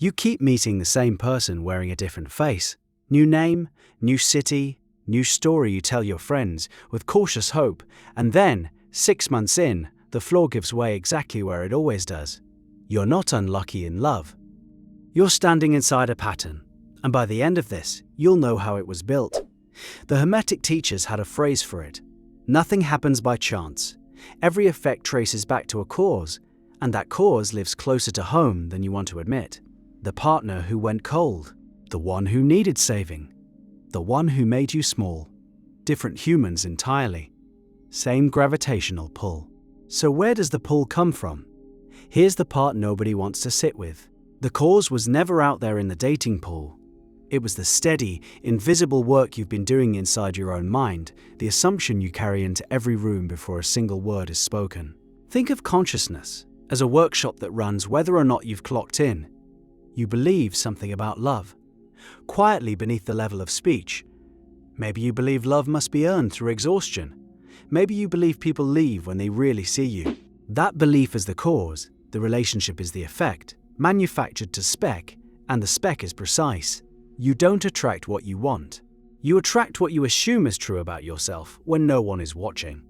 You keep meeting the same person wearing a different face. New name, new city, new story you tell your friends with cautious hope, and then, 6 months in, the flaw gives way exactly where it always does. You're not unlucky in love. You're standing inside a pattern, and by the end of this, you'll know how it was built. The Hermetic teachers had a phrase for it. Nothing happens by chance. Every effect traces back to a cause, and that cause lives closer to home than you want to admit. The partner who went cold, the one who needed saving, the one who made you small. Different humans entirely. Same gravitational pull. So where does the pull come from? Here's the part nobody wants to sit with. The cause was never out there in the dating pool. It was the steady, invisible work you've been doing inside your own mind, the assumption you carry into every room before a single word is spoken. Think of consciousness as a workshop that runs whether or not you've clocked in. You believe something about love, quietly beneath the level of speech. Maybe you believe love must be earned through exhaustion. Maybe you believe people leave when they really see you. That belief is the cause, the relationship is the effect, manufactured to spec, and the spec is precise. You don't attract what you want. You attract what you assume is true about yourself when no one is watching.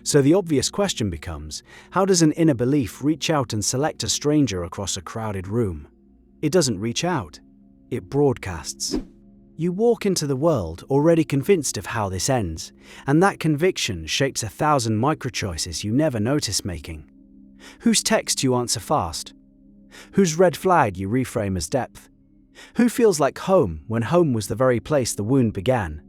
So the obvious question becomes, how does an inner belief reach out and select a stranger across a crowded room? It doesn't reach out. It broadcasts. You walk into the world already convinced of how this ends, and that conviction shapes 1,000 micro-choices you never notice making. Whose text you answer fast? Whose red flag you reframe as depth? Who feels like home when home was the very place the wound began?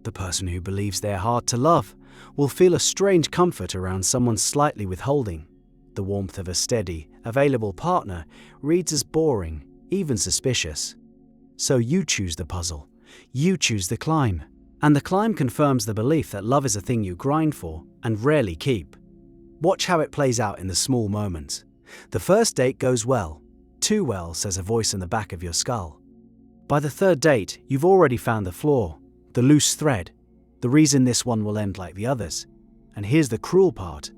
The person who believes they're hard to love will feel a strange comfort around someone slightly withholding. The warmth of a steady, available partner reads as boring, even suspicious. So you choose the puzzle. You choose the climb. And the climb confirms the belief that love is a thing you grind for and rarely keep. Watch how it plays out in the small moments. The first date goes well. Too well, says a voice in the back of your skull. By the third date, you've already found the flaw, the loose thread, the reason this one will end like the others. And here's the cruel part.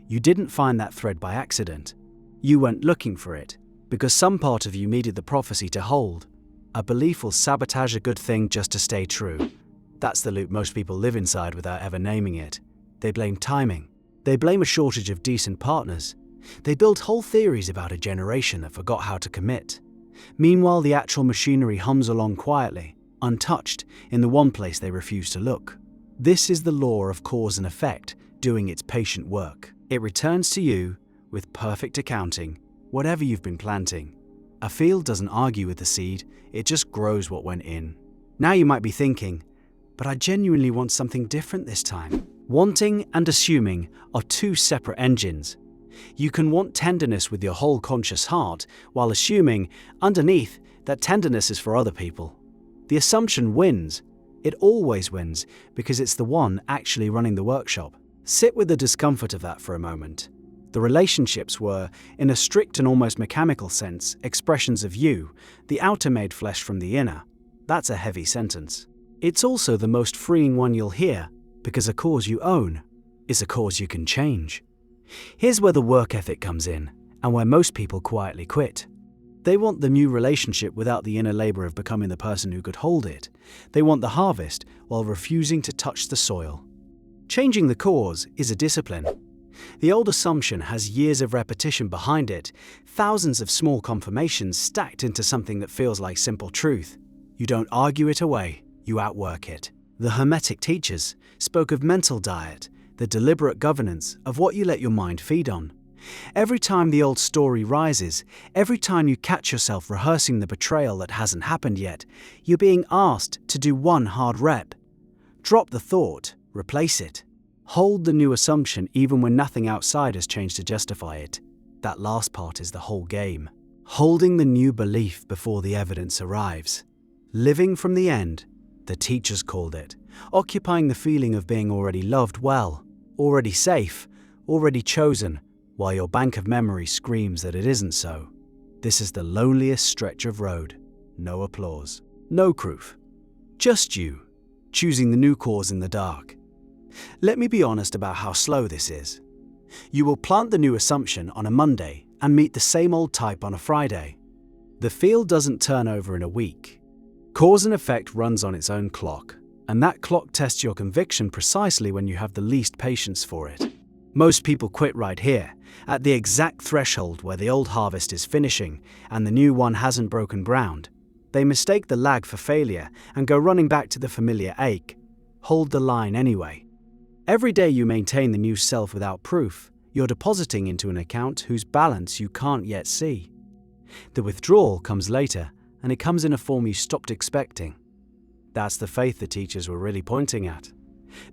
You didn't find that thread by accident. You went looking for it, because some part of you needed the prophecy to hold. A belief will sabotage a good thing just to stay true. That's the loop most people live inside without ever naming it. They blame timing. They blame a shortage of decent partners. They build whole theories about a generation that forgot how to commit. Meanwhile, the actual machinery hums along quietly, untouched, in the one place they refuse to look. This is the law of cause and effect doing its patient work. It returns to you, with perfect accounting, whatever you've been planting. A field doesn't argue with the seed, it just grows what went in. Now you might be thinking, but I genuinely want something different this time. Wanting and assuming are two separate engines. You can want tenderness with your whole conscious heart, while assuming, underneath, that tenderness is for other people. The assumption wins. It always wins, because it's the one actually running the workshop. Sit with the discomfort of that for a moment. The relationships were, in a strict and almost mechanical sense, expressions of you, the outer made flesh from the inner. That's a heavy sentence. It's also the most freeing one you'll hear, because a cause you own is a cause you can change. Here's where the work ethic comes in, and where most people quietly quit. They want the new relationship without the inner labor of becoming the person who could hold it. They want the harvest while refusing to touch the soil. Changing the cause is a discipline. The old assumption has years of repetition behind it, thousands of small confirmations stacked into something that feels like simple truth. You don't argue it away, you outwork it. The Hermetic teachers spoke of mental diet, the deliberate governance of what you let your mind feed on. Every time the old story rises, every time you catch yourself rehearsing the betrayal that hasn't happened yet, you're being asked to do one hard rep. Drop the thought, replace it. Hold the new assumption even when nothing outside has changed to justify it. That last part is the whole game. Holding the new belief before the evidence arrives. Living from the end, the teachers called it. Occupying the feeling of being already loved well, already safe, already chosen, while your bank of memory screams that it isn't so. This is the loneliest stretch of road. No applause. No proof. Just you, choosing the new cause in the dark. Let me be honest about how slow this is. You will plant the new assumption on a Monday and meet the same old type on a Friday. The field doesn't turn over in a week. Cause and effect runs on its own clock, and that clock tests your conviction precisely when you have the least patience for it. Most people quit right here, at the exact threshold where the old harvest is finishing and the new one hasn't broken ground. They mistake the lag for failure and go running back to the familiar ache. Hold the line anyway. Every day you maintain the new self without proof, you're depositing into an account whose balance you can't yet see. The withdrawal comes later, and it comes in a form you stopped expecting. That's the faith the teachers were really pointing at.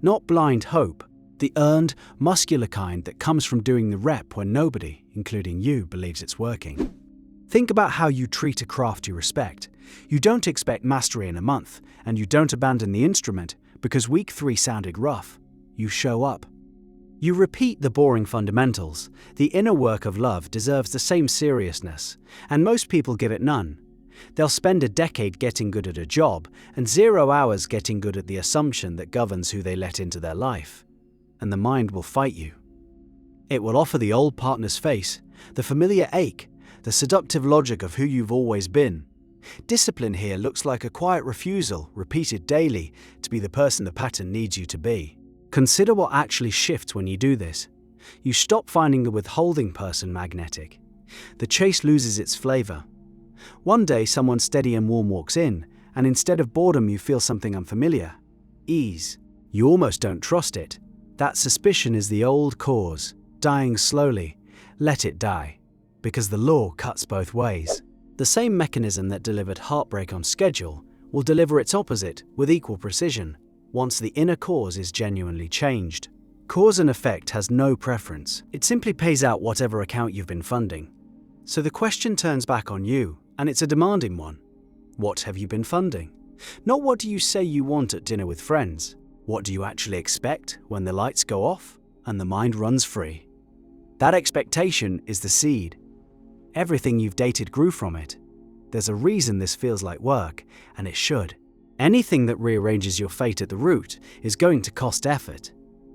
Not blind hope, the earned, muscular kind that comes from doing the rep when nobody, including you, believes it's working. Think about how you treat a craft you respect. You don't expect mastery in a month, and you don't abandon the instrument because week 3 sounded rough. You show up. You repeat the boring fundamentals. The inner work of love deserves the same seriousness, and most people give it none. They'll spend a decade getting good at a job and 0 hours getting good at the assumption that governs who they let into their life. And the mind will fight you. It will offer the old partner's face, the familiar ache, the seductive logic of who you've always been. Discipline here looks like a quiet refusal, repeated daily, to be the person the pattern needs you to be. Consider what actually shifts when you do this. You stop finding the withholding person magnetic. The chase loses its flavor. One day someone steady and warm walks in, and instead of boredom you feel something unfamiliar. Ease. You almost don't trust it. That suspicion is the old cause, dying slowly. Let it die. Because the law cuts both ways. The same mechanism that delivered heartbreak on schedule will deliver its opposite with equal precision, once the inner cause is genuinely changed. Cause and effect has no preference. It simply pays out whatever account you've been funding. So the question turns back on you, and it's a demanding one. What have you been funding? Not what do you say you want at dinner with friends. What do you actually expect when the lights go off and the mind runs free? That expectation is the seed. Everything you've dated grew from it. There's a reason this feels like work, and it should. Anything that rearranges your fate at the root is going to cost effort.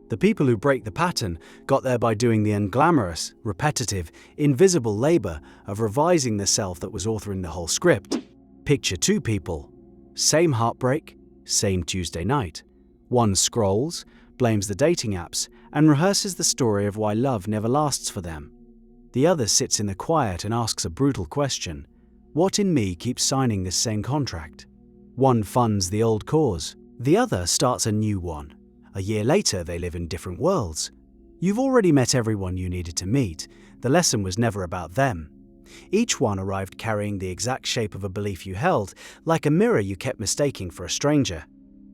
The people who break the pattern got there by doing the unglamorous, repetitive, invisible labor of revising the self that was authoring the whole script. Picture 2 people. Same heartbreak, same Tuesday night. One scrolls, blames the dating apps, and rehearses the story of why love never lasts for them. The other sits in the quiet and asks a brutal question. What in me keeps signing this same contract? One funds the old cause. The other starts a new one. A year later, they live in different worlds. You've already met everyone you needed to meet. The lesson was never about them. Each one arrived carrying the exact shape of a belief you held, like a mirror you kept mistaking for a stranger.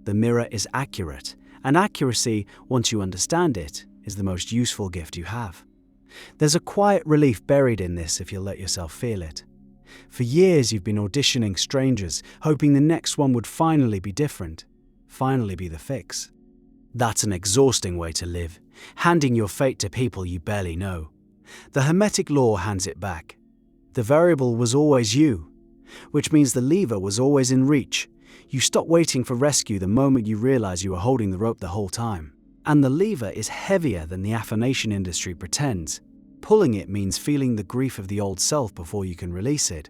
The mirror is accurate, and accuracy, once you understand it, is the most useful gift you have. There's a quiet relief buried in this if you'll let yourself feel it. For years you've been auditioning strangers, hoping the next one would finally be different, finally be the fix. That's an exhausting way to live, handing your fate to people you barely know. The Hermetic law hands it back. The variable was always you, which means the lever was always in reach. You stop waiting for rescue the moment you realize you were holding the rope the whole time. And the lever is heavier than the affirmation industry pretends. Pulling it means feeling the grief of the old self before you can release it.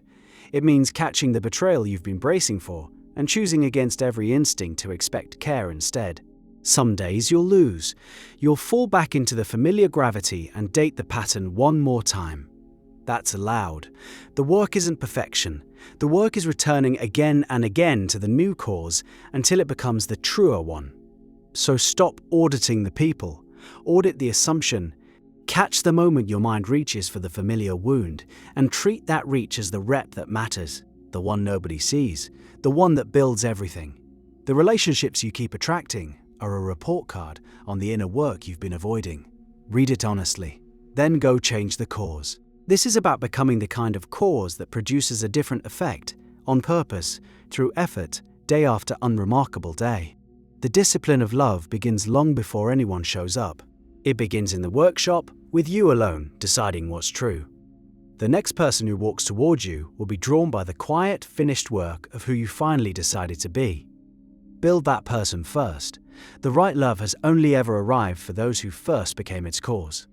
It means catching the betrayal you've been bracing for and choosing against every instinct to expect care instead. Some days you'll lose. You'll fall back into the familiar gravity and date the pattern one more time. That's allowed. The work isn't perfection. The work is returning again and again to the new cause until it becomes the truer one. So stop auditing the people. Audit the assumption. Catch the moment your mind reaches for the familiar wound and treat that reach as the rep that matters, the one nobody sees, the one that builds everything. The relationships you keep attracting are a report card on the inner work you've been avoiding. Read it honestly, then go change the cause. This is about becoming the kind of cause that produces a different effect, on purpose, through effort, day after unremarkable day. The discipline of love begins long before anyone shows up. It begins in the workshop, with you alone, deciding what's true. The next person who walks towards you will be drawn by the quiet, finished work of who you finally decided to be. Build that person first. The right love has only ever arrived for those who first became its cause.